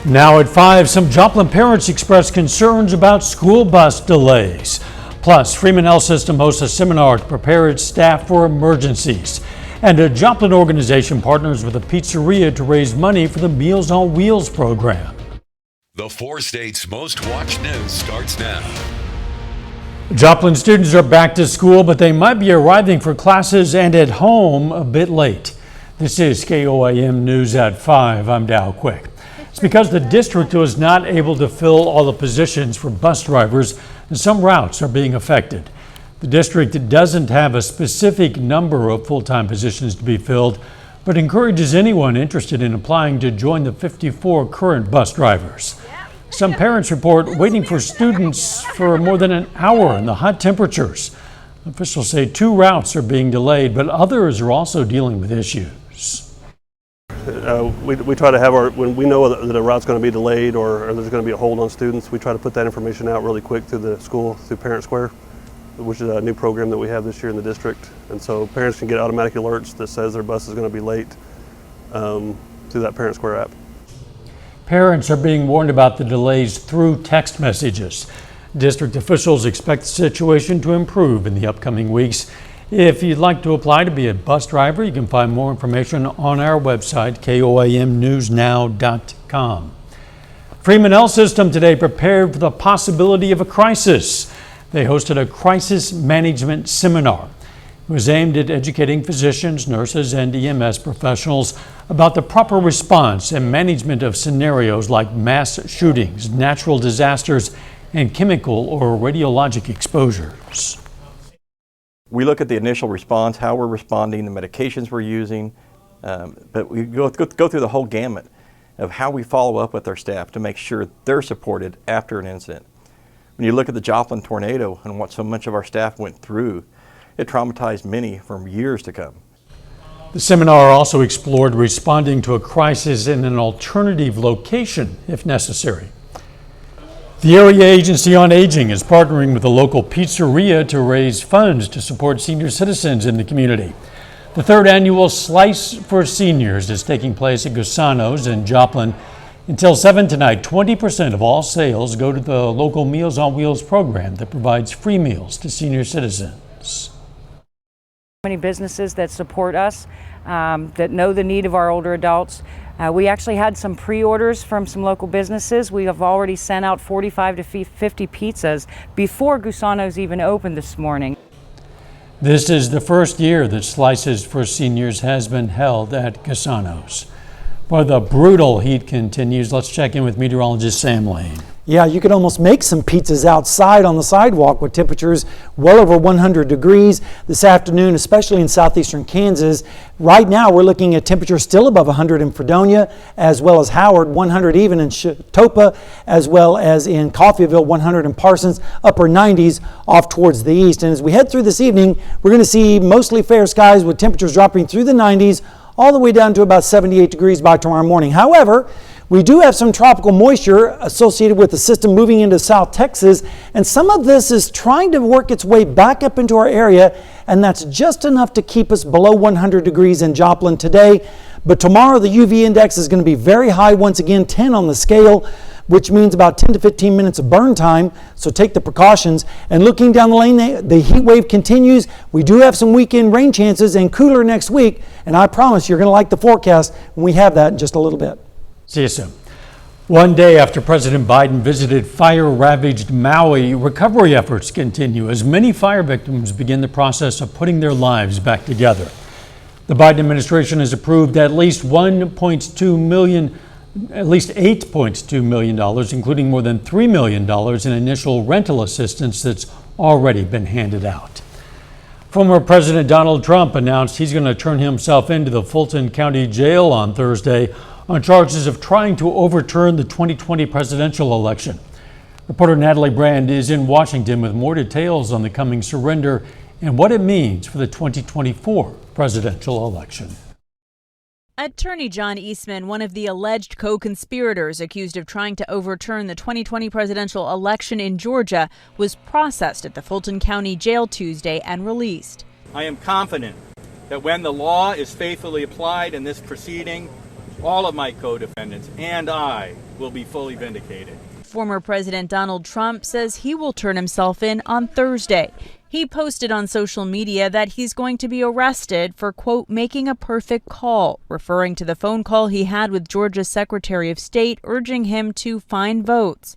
Now at 5, some Joplin parents express concerns about school bus delays. Plus, Freeman Health System hosts a seminar to prepare its staff for emergencies. And a Joplin organization partners with a pizzeria to raise money for the Meals on Wheels program. The 4 states' most watched news starts now. Joplin students are back to school, but they might be arriving for classes and at home a bit late. This is KOAM News at 5. I'm Dow Quick. It's because the district was not able to fill all the positions for bus drivers, and some routes are being affected. The district doesn't have a specific number of full-time positions to be filled, but encourages anyone interested in applying to join the 54 current bus drivers. Some parents report waiting for students for more than an hour in the hot temperatures. Officials say 2 routes are being delayed, but others are also dealing with issues. We try to have when we know that a route's going to be delayed or there's going to be a hold on students, we try to put that information out really quick through the school, through Parent Square, which is a new program that we have this year in the district. And so parents can get automatic alerts that says their bus is going to be late through that Parent Square app. Parents are being warned about the delays through text messages. District officials expect the situation to improve in the upcoming weeks. If you'd like to apply to be a bus driver, you can find more information on our website, koamnewsnow.com. Freeman Health System today prepared for the possibility of a crisis. They hosted a crisis management seminar. It was aimed at educating physicians, nurses, and EMS professionals about the proper response and management of scenarios like mass shootings, natural disasters, and chemical or radiologic exposures. We look at the initial response, how we're responding, the medications we're using, but we go through the whole gamut of how we follow up with our staff to make sure they're supported after an incident. When you look at the Joplin tornado and what so much of our staff went through, it traumatized many for years to come. The seminar also explored responding to a crisis in an alternative location if necessary. The Area Agency on Aging is partnering with a local pizzeria to raise funds to support senior citizens in the community. The 3rd annual Slice for Seniors is taking place at Gusano's in Joplin. Until 7 tonight, 20% of all sales go to the local Meals on Wheels program that provides free meals to senior citizens. Many businesses that support us, that know the need of our older adults. We actually had some pre-orders from some local businesses. We have already sent out 45 to 50 pizzas before Gusano's even opened this morning. This is the first year that Slices for Seniors has been held at Gusano's. While the brutal heat continues, let's check in with meteorologist Sam Lane. Yeah, you could almost make some pizzas outside on the sidewalk with temperatures well over 100 degrees this afternoon, especially in southeastern Kansas. Right now, we're looking at temperatures still above 100 in Fredonia, as well as Howard, 100 even in Topa, as well as in Coffeyville, 100 in Parsons, upper 90s off towards the east. And as we head through this evening, we're going to see mostly fair skies with temperatures dropping through the 90s all the way down to about 78 degrees by tomorrow morning. However, we do have some tropical moisture associated with the system moving into South Texas, and some of this is trying to work its way back up into our area, and that's just enough to keep us below 100 degrees in Joplin today. But tomorrow the UV index is going to be very high once again, 10 on the scale, which means about 10 to 15 minutes of burn time, so take the precautions. And looking down the lane, the heat wave continues. We do have some weekend rain chances and cooler next week, and I promise you're going to like the forecast when we have that in just a little bit. See you soon. One day after President Biden visited fire-ravaged Maui, recovery efforts continue as many fire victims begin the process of putting their lives back together. The Biden administration has approved at least $8.2 million, including more than $3 million in initial rental assistance that's already been handed out. Former President Donald Trump announced he's going to turn himself into the Fulton County Jail on Thursday on charges of trying to overturn the 2020 presidential election. Reporter Natalie Brand is in Washington with more details on the coming surrender and what it means for the 2024 presidential election. Attorney John Eastman, one of the alleged co-conspirators accused of trying to overturn the 2020 presidential election in Georgia, was processed at the Fulton County Jail Tuesday and released. I am confident that when the law is faithfully applied in this proceeding, all of my co-defendants and I will be fully vindicated. Former President Donald Trump says he will turn himself in on Thursday. He posted on social media that he's going to be arrested for, quote, making a perfect call, referring to the phone call he had with Georgia's Secretary of State urging him to find votes.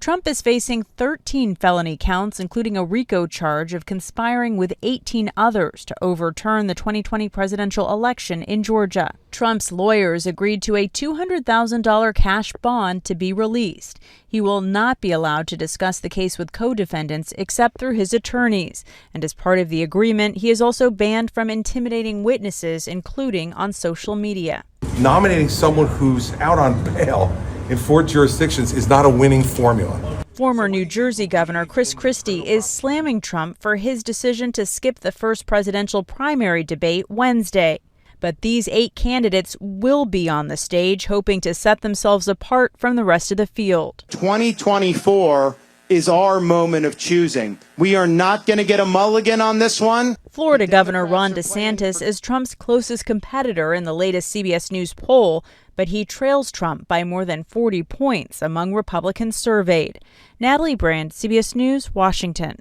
Trump is facing 13 felony counts, including a RICO charge of conspiring with 18 others to overturn the 2020 presidential election in Georgia. Trump's lawyers agreed to a $200,000 cash bond to be released. He will not be allowed to discuss the case with co-defendants except through his attorneys. And as part of the agreement, he is also banned from intimidating witnesses, including on social media. Nominating someone who's out on bail in 4 jurisdictions is not a winning formula. Former New Jersey Governor Chris Christie is slamming Trump for his decision to skip the first presidential primary debate Wednesday. But these 8 candidates will be on the stage, hoping to set themselves apart from the rest of the field. 2024 is our moment of choosing. We are not going to get a mulligan on this one. Florida Governor Ron DeSantis is Trump's closest competitor in the latest CBS News poll, but he trails Trump by more than 40 points among Republicans surveyed. Natalie Brand, CBS News, Washington.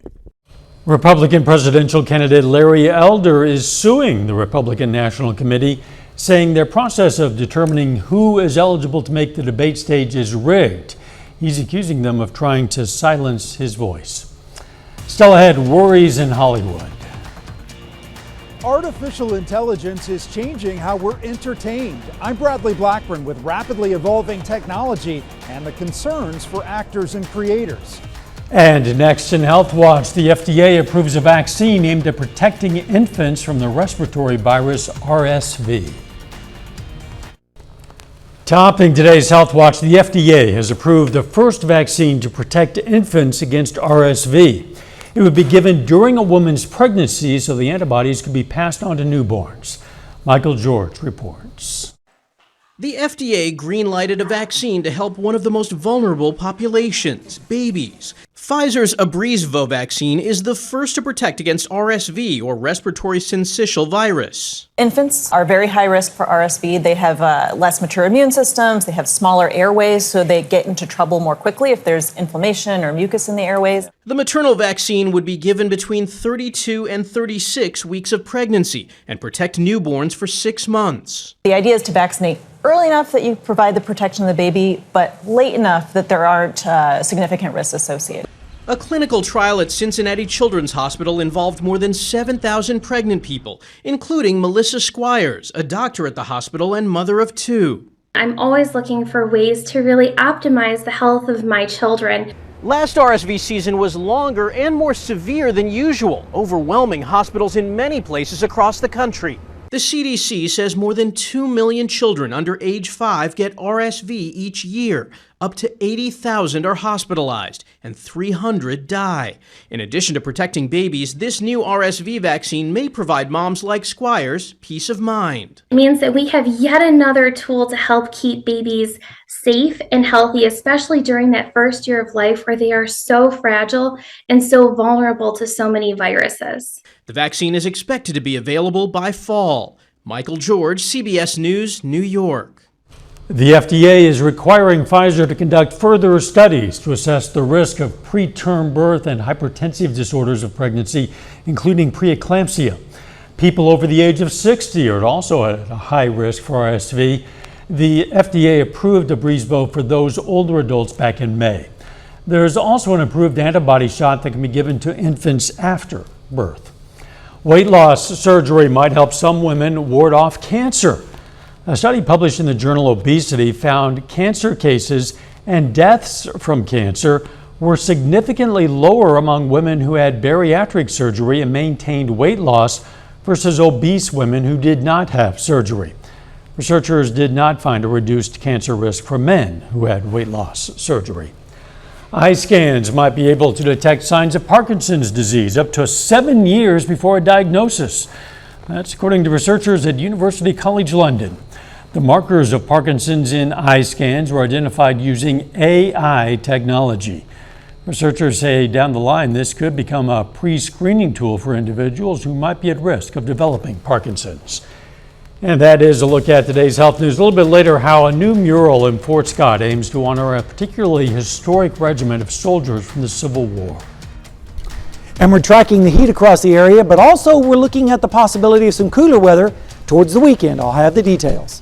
Republican presidential candidate Larry Elder is suing the Republican National Committee, saying their process of determining who is eligible to make the debate stage is rigged. He's accusing them of trying to silence his voice. Still ahead, worries in Hollywood. Artificial intelligence is changing how we're entertained. I'm Bradley Blackburn with rapidly evolving technology and the concerns for actors and creators. And next in Health Watch, the FDA approves a vaccine aimed at protecting infants from the respiratory virus RSV. Topping today's Health Watch, the FDA has approved the first vaccine to protect infants against RSV. It would be given during a woman's pregnancy so the antibodies could be passed on to newborns. Michael George reports. The FDA green-lighted a vaccine to help one of the most vulnerable populations, babies. Pfizer's Abrezvo vaccine is the first to protect against RSV, or respiratory syncytial virus. Infants are very high risk for RSV. They have less mature immune systems, they have smaller airways, so they get into trouble more quickly if there's inflammation or mucus in the airways. The maternal vaccine would be given between 32 and 36 weeks of pregnancy and protect newborns for 6 months. The idea is to vaccinate early enough that you provide the protection of the baby, but late enough that there aren't significant risks associated. A clinical trial at Cincinnati Children's Hospital involved more than 7,000 pregnant people, including Melissa Squires, a doctor at the hospital and mother of 2. I'm always looking for ways to really optimize the health of my children. Last RSV season was longer and more severe than usual, overwhelming hospitals in many places across the country. The CDC says more than 2 million children under age 5 get RSV each year. Up to 80,000 are hospitalized and 300 die. In addition to protecting babies, this new RSV vaccine may provide moms like Squires peace of mind. It means that we have yet another tool to help keep babies safe and healthy, especially during that first year of life where they are so fragile and so vulnerable to so many viruses. The vaccine is expected to be available by fall. Michael George, CBS News, New York. The FDA is requiring Pfizer to conduct further studies to assess the risk of preterm birth and hypertensive disorders of pregnancy, including preeclampsia. People over the age of 60 are also at a high risk for RSV. The FDA approved Abrezvo for those older adults back in May. There's also an approved antibody shot that can be given to infants after birth. Weight loss surgery might help some women ward off cancer. A study published in the journal Obesity found cancer cases and deaths from cancer were significantly lower among women who had bariatric surgery and maintained weight loss versus obese women who did not have surgery. Researchers did not find a reduced cancer risk for men who had weight loss surgery. Eye scans might be able to detect signs of Parkinson's disease up to 7 years before a diagnosis. That's according to researchers at University College London. The markers of Parkinson's in eye scans were identified using AI technology. Researchers say down the line this could become a pre-screening tool for individuals who might be at risk of developing Parkinson's. And that is a look at today's health news. A little bit later, how a new mural in Fort Scott aims to honor a particularly historic regiment of soldiers from the Civil War. And we're tracking the heat across the area, but also we're looking at the possibility of some cooler weather towards the weekend. I'll have the details.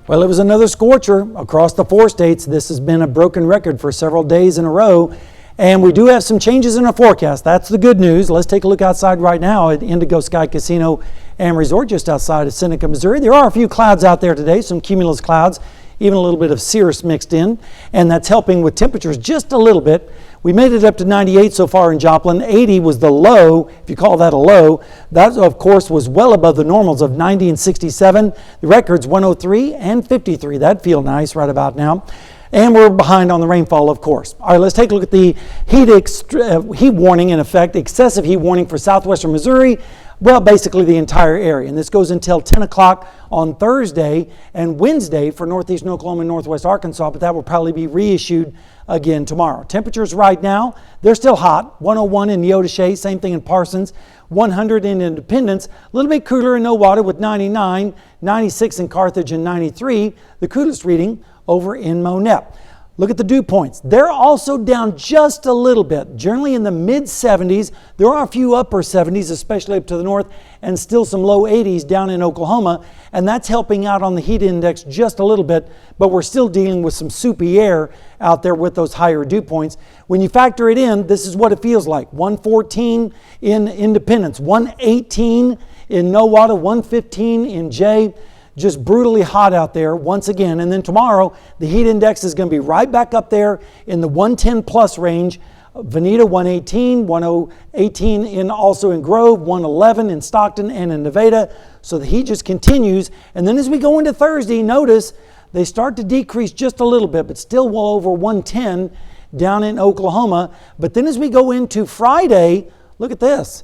Well, it was another scorcher across the 4 states. This has been a broken record for several days in a row. And we do have some changes in our forecast. That's the good news. Let's take a look outside right now at Indigo Sky Casino and Resort just outside of Seneca, Missouri. There are a few clouds out there today, some cumulus clouds, even a little bit of cirrus mixed in, and that's helping with temperatures just a little bit. We made it up to 98 so far in Joplin. 80 was the low, if you call that a low. That, of course, was well above the normals of 90 and 67. The record's 103 and 53. That'd feel nice right about now. And we're behind on the rainfall, of course. All right, let's take a look at the heat warning in effect, excessive heat warning for southwestern Missouri. Well, basically the entire area. And this goes until 10 o'clock on Thursday and Wednesday for northeastern Oklahoma and northwest Arkansas, but that will probably be reissued again tomorrow. Temperatures right now, they're still hot. 101 in Neodesha, same thing in Parsons. 100 in Independence, a little bit cooler in Nowata with 99, 96 in Carthage and 93. The coolest reading over in Monette. Look at the dew points. They're also down just a little bit, generally in the mid 70s. There are a few upper 70s, especially up to the north, and still some low 80s down in Oklahoma, and that's helping out on the heat index just a little bit, but we're still dealing with some soupy air out there with those higher dew points. When you factor it in, this is what it feels like. 114 in Independence, 118 in Nowata, 115 in Jay. Just brutally hot out there once again. And then tomorrow, the heat index is going to be right back up there in the 110 plus range. Veneta 118, 118 in also in Grove, 111 in Stockton and in Nevada. So the heat just continues. And then as we go into Thursday, notice they start to decrease just a little bit, but still well over 110 down in Oklahoma. But then as we go into Friday, look at this.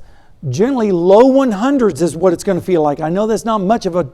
Generally low 100s is what it's going to feel like. I know that's not much of a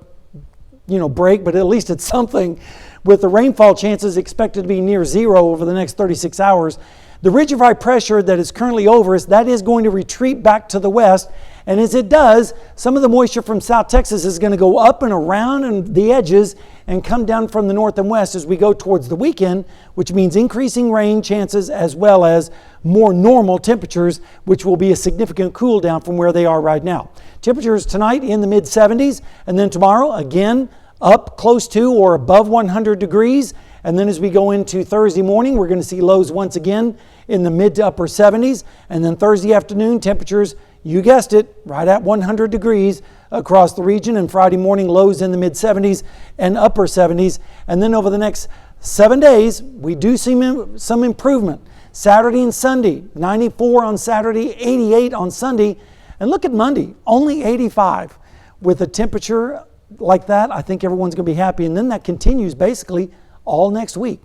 break, but at least it's something, with the rainfall chances expected to be near zero over the next 36 hours. The ridge of high pressure that is currently over us, that is going to retreat back to the west. And as it does, some of the moisture from South Texas is going to go up and around the edges and come down from the north and west as we go towards the weekend, which means increasing rain chances as well as more normal temperatures, which will be a significant cool down from where they are right now. Temperatures tonight in the mid 70s, and then tomorrow again up close to or above 100 degrees. And then as we go into Thursday morning, we're going to see lows once again in the mid to upper 70s. And then Thursday afternoon, temperatures, you guessed it, right at 100 degrees across the region. And Friday morning, lows in the mid 70s and upper 70s. And then over the next 7 days, we do see some improvement. Saturday and Sunday, 94 on Saturday, 88 on Sunday. And look at Monday, only 85. With a temperature like that, I think everyone's going to be happy. And then that continues basically all next week.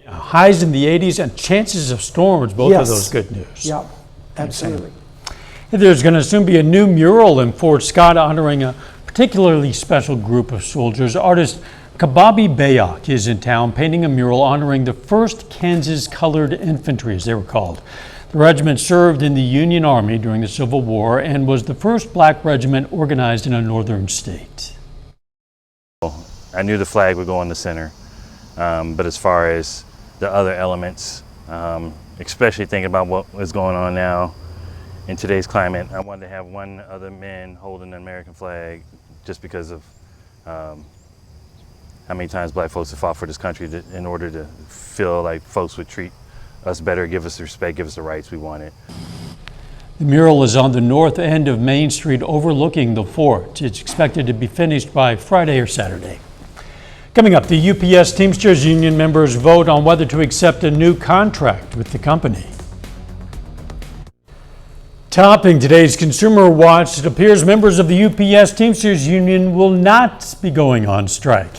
Highs in the 80s and chances of storms, both of those good news. Yeah, absolutely. There's going to soon be a new mural in Fort Scott honoring a particularly special group of soldiers. Artist Kababi Bayok is in town painting a mural honoring the 1st Kansas Colored Infantry, as they were called. The regiment served in the Union Army during the Civil War and was the first black regiment organized in a northern state. I knew the flag would go on the center, but as far as the other elements, especially thinking about what is going on now in today's climate, I wanted to have one other man holding the American flag just because of how many times black folks have fought for this country in order to feel like folks would treat us better, give us the respect, give us the rights we wanted. The mural is on the north end of Main Street overlooking the fort. It's expected to be finished by Friday or Saturday. Coming up, the UPS Teamsters Union members vote on whether to accept a new contract with the company. Topping today's Consumer Watch, it appears members of the UPS Teamsters Union will not be going on strike.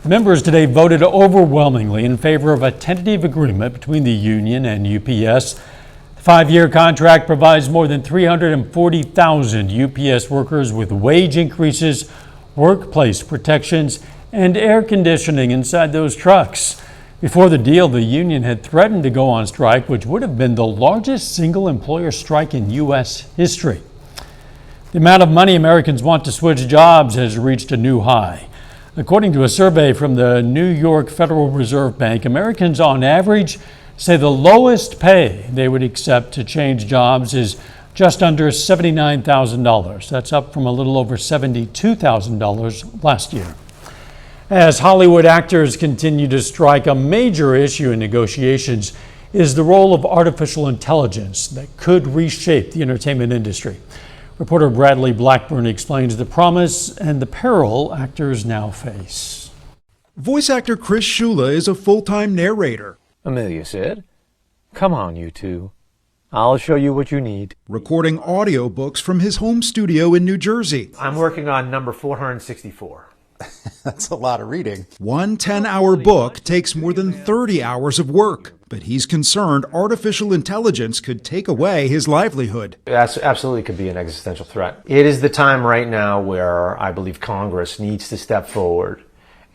The members today voted overwhelmingly in favor of a tentative agreement between the union and UPS. The 5-year contract provides more than 340,000 UPS workers with wage increases, workplace protections, and air conditioning inside those trucks. Before the deal, the union had threatened to go on strike, which would have been the largest single employer strike in U.S. history. The amount of money Americans want to switch jobs has reached a new high. According to a survey from the New York Federal Reserve Bank, Americans on average say the lowest pay they would accept to change jobs is just under $79,000. That's up from a little over $72,000 last year. As Hollywood actors continue to strike, a major issue in negotiations is the role of artificial intelligence that could reshape the entertainment industry. Reporter Bradley Blackburn explains the promise and the peril actors now face. Voice actor Chris Shula is a full-time narrator. Amelia said, "Come on, you two. I'll show you what you need." Recording audiobooks from his home studio in New Jersey. I'm working on number 464. That's a lot of reading. One 10-hour book takes more than 30 hours of work, but he's concerned artificial intelligence could take away his livelihood. That absolutely could be an existential threat. It is the time right now where I believe Congress needs to step forward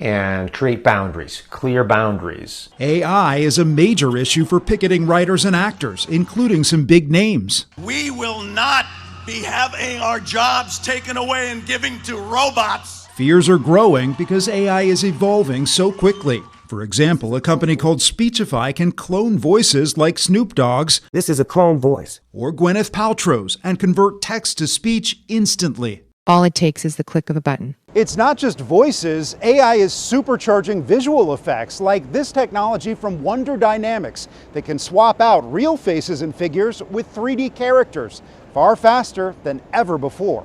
and create boundaries, clear boundaries. AI is a major issue for picketing writers and actors, including some big names. We will not be having our jobs taken away and giving to robots. Fears are growing because AI is evolving so quickly. For example, a company called Speechify can clone voices like Snoop Dogg's. This is a clone voice. Or Gwyneth Paltrow's and convert text to speech instantly. All it takes is the click of a button. It's not just voices. AI is supercharging visual effects like this technology from Wonder Dynamics that can swap out real faces and figures with 3D characters far faster than ever before.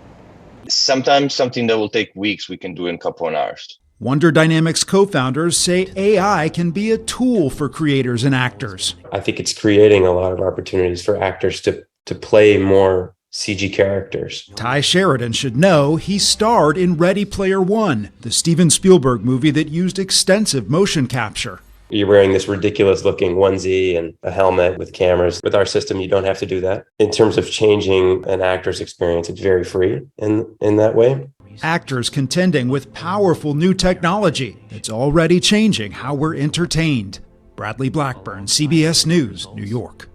Sometimes something that will take weeks, we can do in a couple of hours. Wonder Dynamics co-founders say AI can be a tool for creators and actors. I think it's creating a lot of opportunities for actors to play more CG characters. Ty Sheridan should know he starred in Ready Player One, the Steven Spielberg movie that used extensive motion capture. You're wearing this ridiculous looking onesie and a helmet with cameras. With our system, you don't have to do that. In terms of changing an actor's experience, it's very free in that way. Actors contending with powerful new technology that's already changing how we're entertained. Bradley Blackburn, CBS News, New York.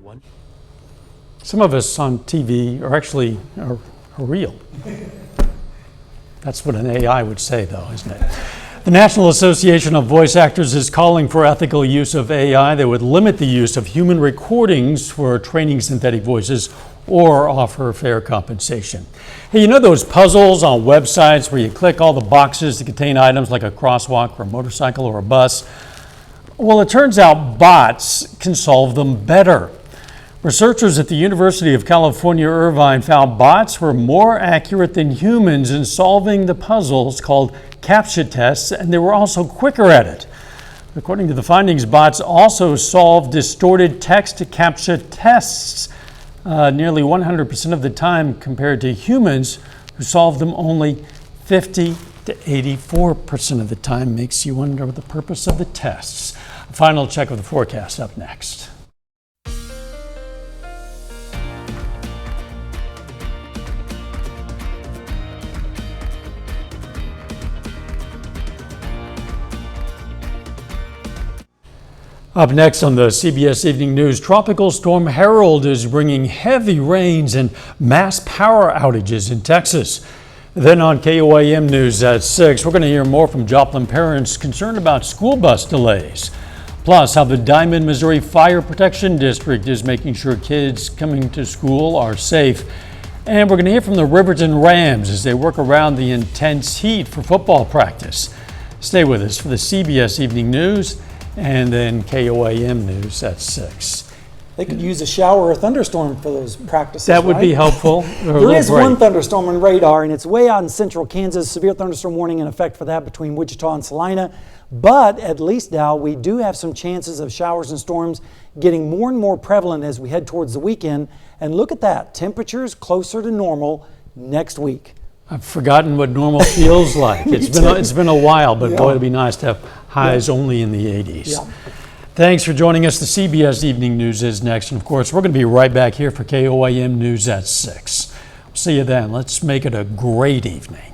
Some of us on TV are actually are real. That's what an AI would say, though, isn't it? The National Association of Voice Actors is calling for ethical use of AI that would limit the use of human recordings for training synthetic voices or offer fair compensation. Hey, you know those puzzles on websites where you click all the boxes to contain items like a crosswalk or a motorcycle or a bus? Well, it turns out bots can solve them better. Researchers at the University of California, Irvine found bots were more accurate than humans in solving the puzzles called CAPTCHA tests, and they were also quicker at it. According to the findings, bots also solved distorted text CAPTCHA tests nearly 100% of the time compared to humans who solved them only 50 to 84% of the time. Makes you wonder the purpose of the tests. A final check of the forecast up next. Up next on the CBS Evening News, Tropical Storm Harold is bringing heavy rains and mass power outages in Texas. Then on KOAM News at 6, we're going to hear more from Joplin parents concerned about school bus delays. Plus, how the Diamond, Missouri Fire Protection District is making sure kids coming to school are safe. And we're going to hear from the Riverton Rams as they work around the intense heat for football practice. Stay with us for the CBS Evening News and then KOAM News at 6. They could use a shower or thunderstorm for those practices. That would be helpful. There is one thunderstorm on radar, and it's way out in central Kansas. Severe thunderstorm warning in effect for that between Wichita and Salina. But at least now we do have some chances of showers and storms getting more and more prevalent as we head towards the weekend. And look at that, temperatures closer to normal next week. I've forgotten what normal feels like. It's been a while, but boy, it'd be nice to have highs only in the 80s. Yeah. Thanks for joining us. The CBS Evening News is next. And of course, we're going to be right back here for KOAM News at 6. See you then. Let's make it a great evening.